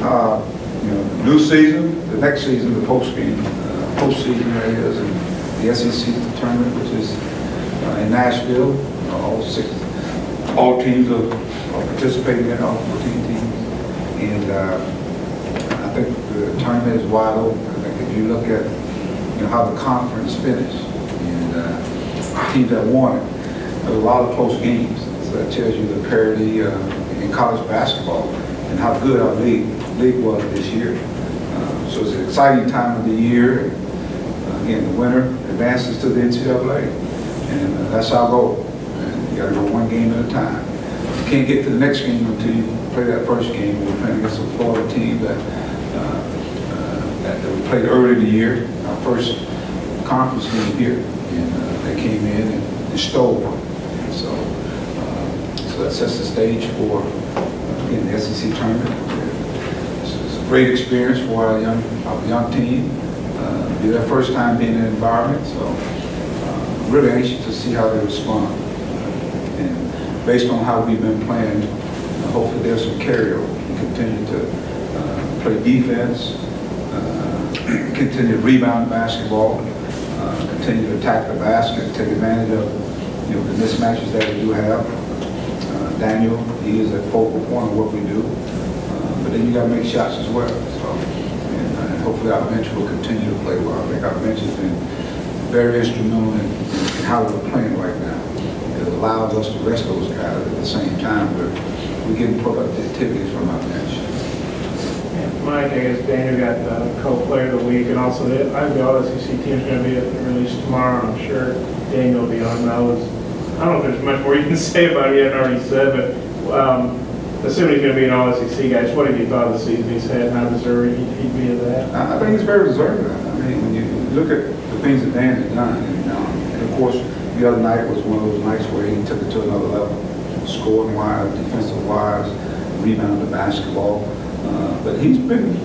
You know, the new season, the next season, the postseason that is, and the SEC tournament, which is in Nashville. All teams are participating in, all 14 teams, and I think the tournament is wide open. I think if you look at how the conference finished and teams that won it, there's a lot of close games. So that tells you the parity in college basketball and how good our league was this year. So it's an exciting time of the year. Again, the winner advances to the NCAA, and that's our goal. And you got to go one game at a time. You can't get to the next game until you play that first game. We're playing against a Florida team that we played early in the year, our first conference game here, and they came in and stole one. So that sets the stage for again the SEC tournament. It's a great experience for our young team. Be their first time being in an environment, so I'm really anxious to see how they respond. And based on how we've been playing, hopefully there's some carryover. We continue to play defense, continue to rebound basketball, continue to attack the basket, take advantage of the mismatches that we do have. Daniel, he is a focal point of what we do, but then you got to make shots as well. So, and hopefully our bench will continue to play well. I think our bench has been very instrumental in how we're playing right now. It allows us to rest those guys at the same time, but we're getting productivity from our bench. Mike, I guess Daniel got the co-player of the week, and also the All-SEC team is going to be released tomorrow. I'm sure Daniel will be on those. I don't know if there's much more you can say about it. You hadn't already said, but assuming he's going to be an All-SEC guy, what have you thought of the season he's had? How deserving he'd be of that? I think he's very deserving. I mean, when you look at the things that Dan has done, and of course, the other night was one of those nights where he took it to another level, scoring-wise, defensive-wise, rebounded basketball. But he's been,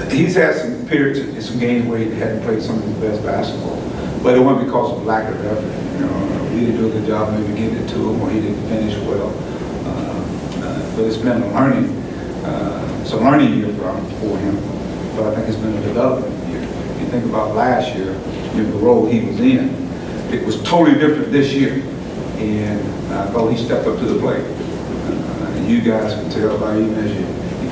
he's had some periods in some games where he hadn't played some of his best basketball. But it wasn't because of lack of effort. We didn't do a good job maybe getting it to him, or he didn't finish well. But it's been a learning year for him. But I think it's been a development year. If you think about last year, the role he was in, it was totally different this year. And I thought he stepped up to the plate. And you guys can tell by even as he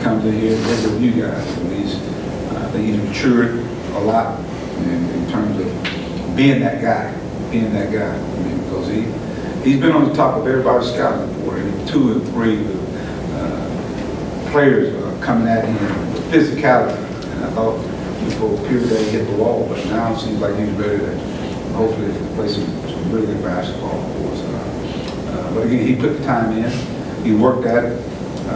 comes in here and lives with you guys. And I think he's matured a lot in terms of being that guy. I mean, because he's been on the top of everybody's scouting report. And 2 and 3 players coming at him with physicality. And I thought for a period that he hit the wall, but now it seems like he's ready to hopefully play some really good basketball for us. But again, he put the time in. He worked at it. I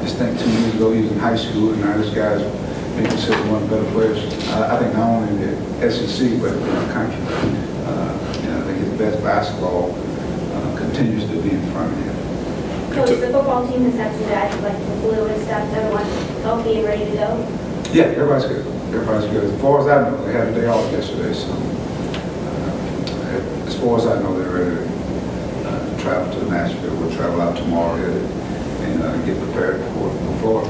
just think 2 years ago he was in high school, and now this guy's being considered one of the better players. I think not only in the SEC, but in the country. I think his best basketball continues to be in front of him. Coach, the football team has had some guys like the flu and stuff. Everyone's healthy and ready to go? Yeah, everybody's good. Everybody's good. As far as I know, they had a day off yesterday, so as far as I know, they're ready to travel to Nashville. We'll travel out tomorrow and get prepared for Florida.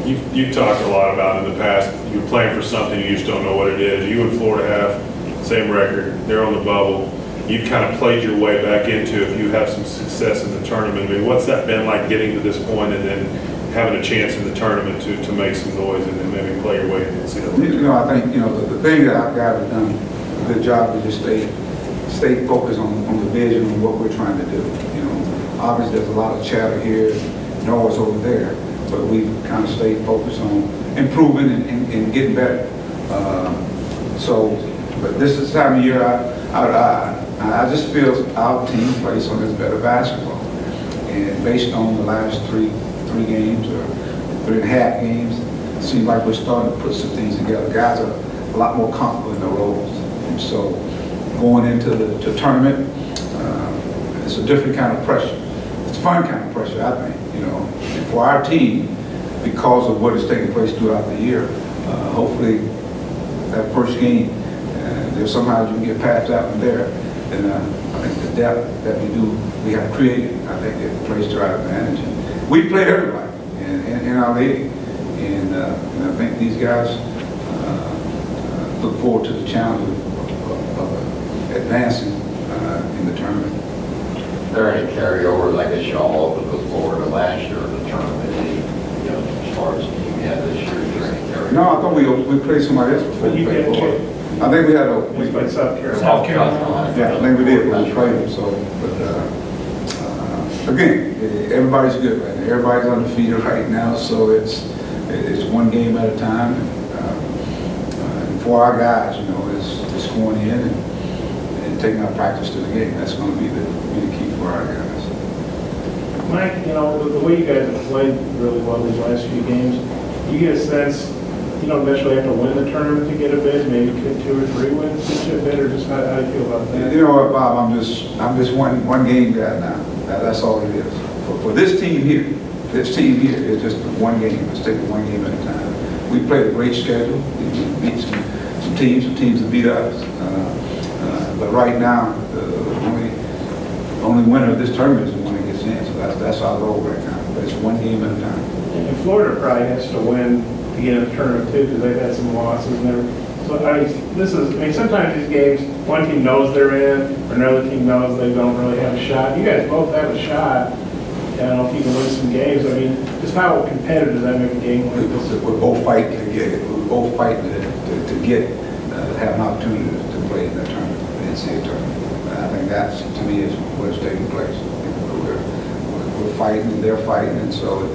You've talked a lot about in the past, you're playing for something, you just don't know what it is. You and Florida have the same record. They're on the bubble. You've kind of played your way back into if you have some success in the tournament. I mean, what's that been like getting to this point and then having a chance in the tournament to make some noise and then maybe play your way into the NCAA? I think, the thing that our guys have done a good job is just stay focused on the vision and what we're trying to do. Obviously there's a lot of chatter here, noise over there, but we kind of stayed focused on improving and getting better. But this is the time of year I just feel our team plays on this better basketball. And based on the last three games or 3.5 games, it seems like we're starting to put some things together. Guys are a lot more comfortable in their roles. And so going into the tournament, it's a different kind of pressure. It's a fun kind of pressure, I think, And for our team, because of what is taking place throughout the year, hopefully that first game, there's somehow you can get past that one there. And I think the depth that we have created, I think it plays to our advantage. We played everybody, and in our league. And I think these guys look forward to the challenge of advancing in the tournament. Is there any carryover, I guess y'all opened with Florida last year in the tournament, as far as the team you had this year, is there any carryover? No, I thought we played somebody else before. But you We played did, Florida. too. I think we had We played South Carolina. South Carolina. Yeah, I think we did, but we played them, so, but, again, everybody's good right now. Everybody's undefeated right now, so it's one game at a time. And for our guys, it's going in and taking our practice to the game. That's going to be the key for our guys. Mike, the way you guys have played really well these last few games, you get a sense you don't necessarily have to win the tournament to get a bid, maybe get 2 or 3 wins to get a bid, or just how do you feel about that? You know what, Bob, I'm just one game guy now. That's all it is. For this team here, it's just one game. Let's take it one game at a time. We played a great schedule. We beat some teams that beat us. But right now, the only winner of this tournament is the one that gets in. So that's our goal right now. But it's one game at a time. And Florida probably has to win to get in the tournament too, because they've had some losses and everything. So sometimes these games, one team knows they're in, or another team knows they don't really have a shot. You guys both have a shot. I don't know if you can win some games. I mean, just how competitive does that make a game like this? We're both fighting to get it. We're both fighting to have an opportunity to play in that tournament, the NCAA tournament. I think that's, to me, is what's taking place. We're fighting, and they're fighting, and so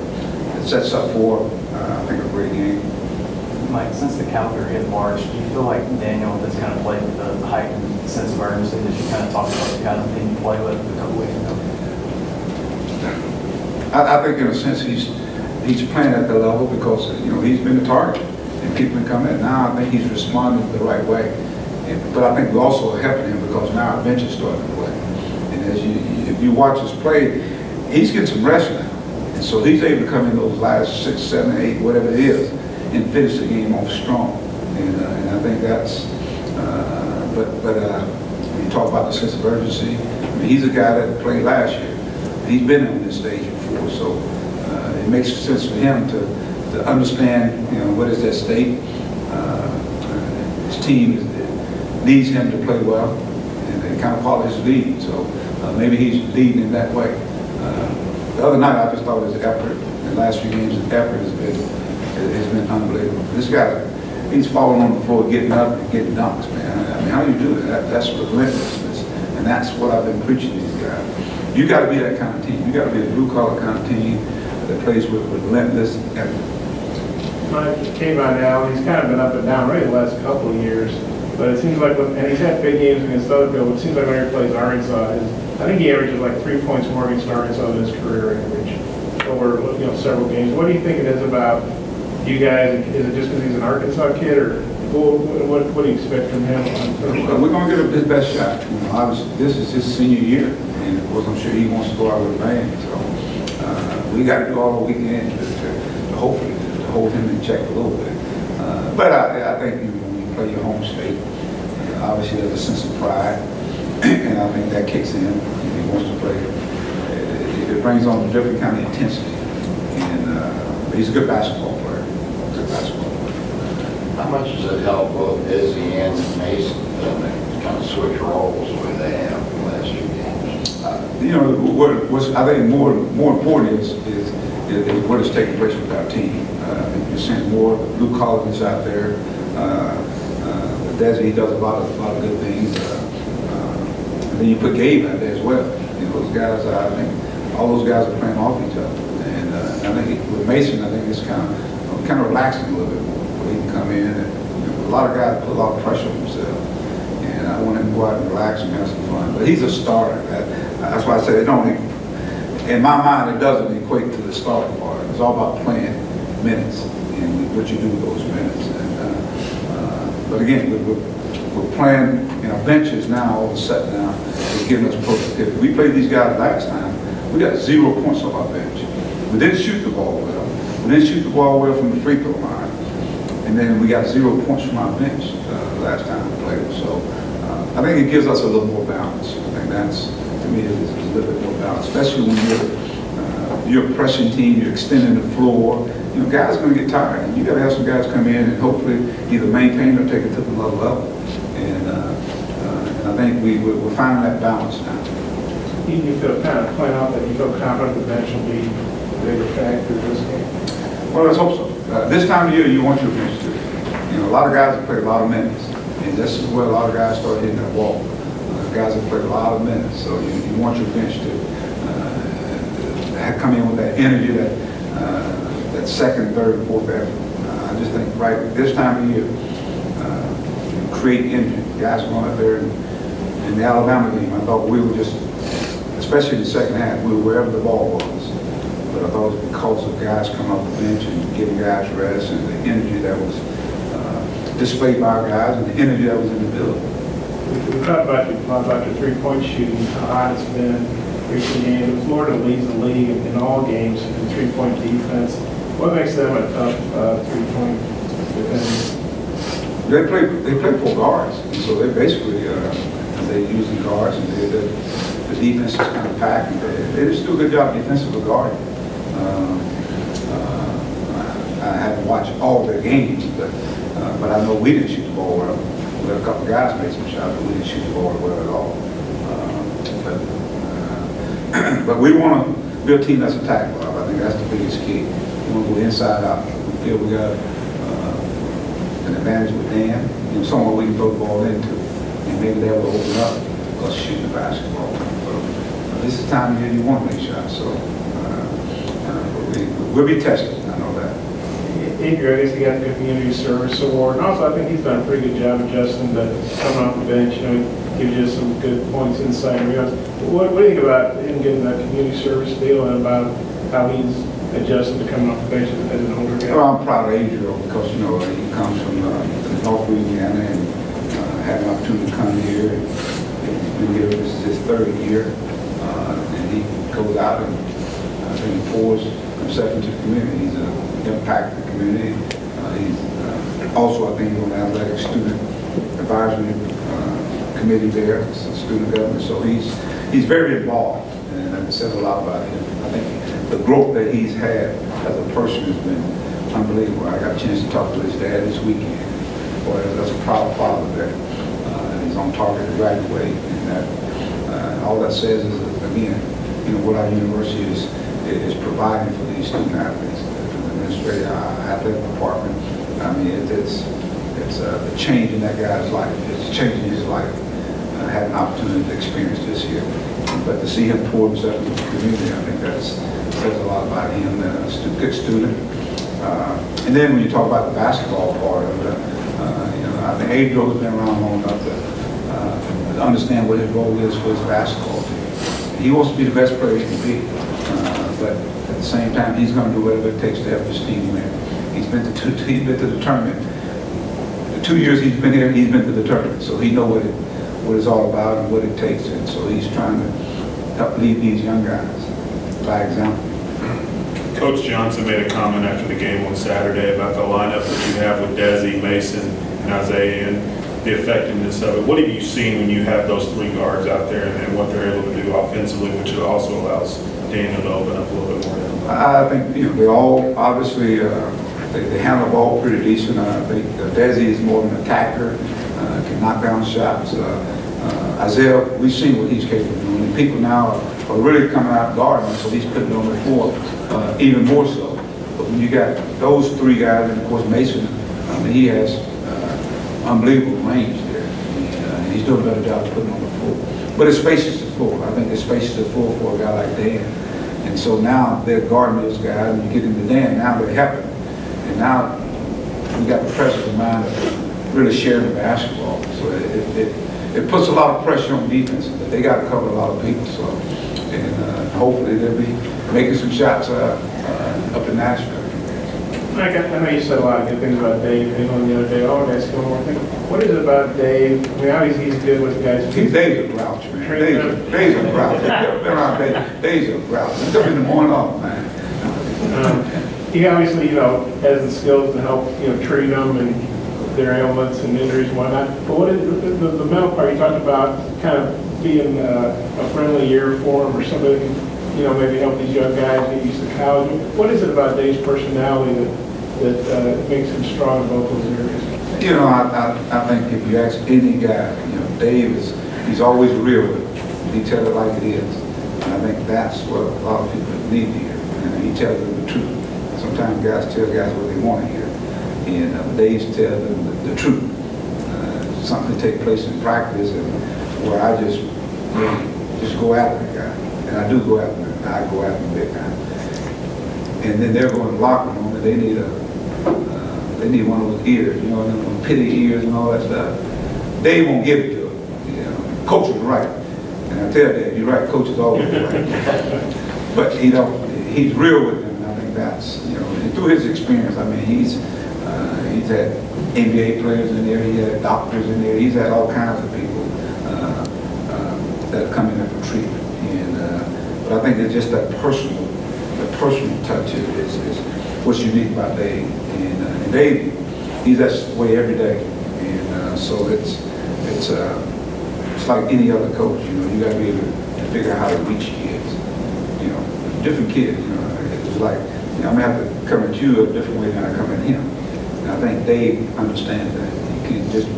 it sets up for, I think, a great game. Mike, since the calendar hit March, do you feel like Daniel has kind of played with a heightened sense of urgency that you kind of talked about the kind of thing you play with a couple weeks ago? I think in a sense he's playing at the level because he's been the target and people have come in. Now I think he's responding the right way, but I think we also are helping him because now our bench is starting to play. And if you watch us play, he's getting some rest now, and so he's able to come in those last 6, 7, 8, whatever it is, and finish the game off strong. And I think that's. But when you talk about the sense of urgency, I mean, he's a guy that played last year. He's been on this stage before, so it makes sense for him to understand, what is at stake. His team needs him to play well, and kind of follow his lead. So maybe he's leading in that way. The other night, I just thought his effort, in the last few games, his effort has been unbelievable. This guy, he's falling on the floor, getting up and getting dunks, man. I mean, how do you do that? That's relentlessness, and that's what I've been preaching to these guys. You got to be that kind of team. You got to be a blue-collar kind of team that plays with relentless effort. Mike came on now. He's kind of been up and down really the last couple of years. But it seems like, and he's had big games against Sutherfield, but it seems like when he plays Arkansas, I think he averages like 3 points more against Arkansas than his career average over several games. What do you think it is about you guys? Is it just because he's an Arkansas kid, or what do you expect from him? We're going to give him his best shot. Obviously, this is his senior year, and of course, I'm sure he wants to go out with a bang. So we got to do all we can to hopefully to hold him in check a little bit. But I think when you play your home state, obviously there's a sense of pride, and I think that kicks in. He wants to play. It brings on a different kind of intensity, and he's a good basketball player. How much does it help both Izzy and Mason to kind of switch roles the way they have the last few games? What's I think more important is what is taking place with our team. You're seeing more blue collars out there. Desi does a lot of good things. And then you put Gabe out there as well. Those guys, I think all those guys are playing off each other. And I think with Mason, I think it's kind of relaxing a little bit more. Where he can come in and a lot of guys put a lot of pressure on themselves. And I want him to go out and relax and have some fun. But he's a starter. That's why I said in my mind, it doesn't equate to the starting part. It's all about playing minutes and what you do with those minutes. But again, we're playing, our benches now, all of a sudden now, is giving us productivity. We played these guys last time. We got 0 points off our bench. We didn't shoot the ball well. We didn't shoot the ball well from the free throw line. And then we got 0 points from our bench last time we played. So I think it gives us a little more balance. I think that's, to me, is a little bit more balance, especially when you're you're a pressing team, you're extending the floor. You know, guys are going to get tired. And you got to have some guys come in and hopefully either maintain or take it to another level. And I think we're finding that balance now. You feel kind of point out that you feel confident the bench will be a bigger factor in this game? Well, let's hope so. This time of year, you want your bench to. You know, a lot of guys have played a lot of minutes. And this is where a lot of guys start hitting that wall. Guys have played a lot of minutes. So you want your bench to come in with that energy, that second, third, fourth effort. I just think right this time of year, create energy. Guys are going out there in the Alabama game. I thought we were just, especially in the second half, we were wherever the ball was. But I thought it was because of guys coming off the bench and giving guys rest and the energy that was displayed by our guys and the energy that was in the building. We talked about your three-point shooting, how hot it's been recent games. Florida leads the league in all games in three-point defense. What makes them a tough three-point defense? They play four guards, and so they basically they use the guards, and the defense is kind of packed. And they just do a good job defensively guarding. I haven't watched all their games, but I know we didn't shoot the ball well. We had a couple of guys made some shots, but we didn't shoot the ball well at all. But we want to be a team that's attackable. I think that's the biggest key. We want to go inside out. We feel we got an advantage with Dan, you know, somewhere we can throw the ball into, and maybe that will open up us shooting the basketball. But this is the time of year you want to make shots, so we'll be tested. I know that. Adrian, I guess he got the Community Service Award, and also I think he's done a pretty good job adjusting to coming off the bench. You know, gives you some good points, insight, and rebounds. What do you think about him getting that community service deal and about how he's adjusted to coming off the bench as an older guy? Well, I'm proud of Adrian because, you know, he comes from North Louisiana and had an opportunity to come here. He's been here, this is his third year, and he goes out and I think he pours himself into the community. He's an impact to the community. He's also, I think, on the athletic student advisory committee there, student government. So he's very involved, and it says a lot about him. I think the growth that he's had as a person has been unbelievable. I got a chance to talk to his dad this weekend. Boy, that's a proud father there. He's on target to graduate, and that all that says is, again, you know, what our university is providing for these student athletes. The administrative athletic department. I mean, it's a change in that guy's life. It's changing his life. I had an opportunity to experience this here, but to see him pour himself into the community, I think that says a lot about him. A good student. And then when you talk about the basketball part of it, you know, I think Adrian's been around long enough to understand what his role is for his basketball team. He wants to be the best player he can be, but at the same time, he's going to do whatever it takes to help his team win. He's been to the tournament. The 2 years he's been here, he's been to the tournament, so he knows what it's all about and what it takes, and so he's trying to help lead these young guys by example. Coach Johnson made a comment after the game on Saturday about the lineup that you have with Desi, Mason, and Isaiah, and the effectiveness of it. What have you seen when you have those three guards out there and what they're able to do offensively, which also allows Daniel to open up a little bit more? I think, you know, they all obviously they handle the ball pretty decent. I think Desi is more of an attacker, can knock down shots. Isaiah, we've seen what he's capable of doing. And people now are really coming out guarding, so he's putting it on the floor even more so. But when you got those three guys, and of course Mason, I mean, he has unbelievable range there. And he's doing a better job of putting it on the floor. But it spaces the floor. I think it spaces the floor for a guy like Dan. And so now they're guarding those guys, and you get into Dan, now they're helping. And now we got the pressure of mind of really sharing the basketball. So it puts a lot of pressure on defense, but they got to cover a lot of people. So, and hopefully they'll be making some shots up in Nashville. Mike, I know you said a lot of good things about Dave. You know, the other day, all guys one more thing. What is it about Dave? I mean, obviously he's good with the guys. Dave's a grouch, man. Dave's a grouch. Been around Dave's a grouch. He's up in the morning off, man. He obviously, you know, has the skills to help, you know, treat them and their ailments and injuries and whatnot. But what is the mental part? You talked about kind of being a friendly ear for him or somebody that can maybe help these young guys get used to college. What is it about Dave's personality that makes him strong in both those areas? I think if you ask any guy, Dave he's always real with it. He tells it like it is. And I think that's what a lot of people need to hear. And he tells them the truth. Sometimes guys tell guys what they want to hear. And Dave tells them the truth. Something take place in practice and where I just go after the guy. And I do go after him. I go after him big time. And then they're going to the locker room and they need one of those ears, them pity ears and all that stuff. Dave won't give it to him. Coach is right. And I tell Dave, you're right, coach is always right. But he's real with them. And I think that's, and through his experience, I mean, he's had NBA players in there, he had doctors in there, he's had all kinds of people that come in there for treatment. But I think it's just that personal touch is what's unique about Dave. And Dave, he's that way every day. And so it's like any other coach. You got to be able to figure out how to reach kids. Different kids. It's like I'm gonna have to come at you a different way than I come at him. And I think Dave understands that. You can just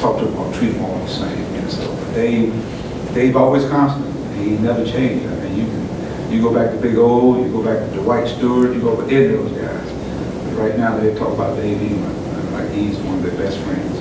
talk to him or treat him all the same. So Dave always constant. He never changed. I mean, you go back to Big O, you go back to Dwight Stewart, you go over any of those guys. But right now they talk about Dave England like he's one of their best friends.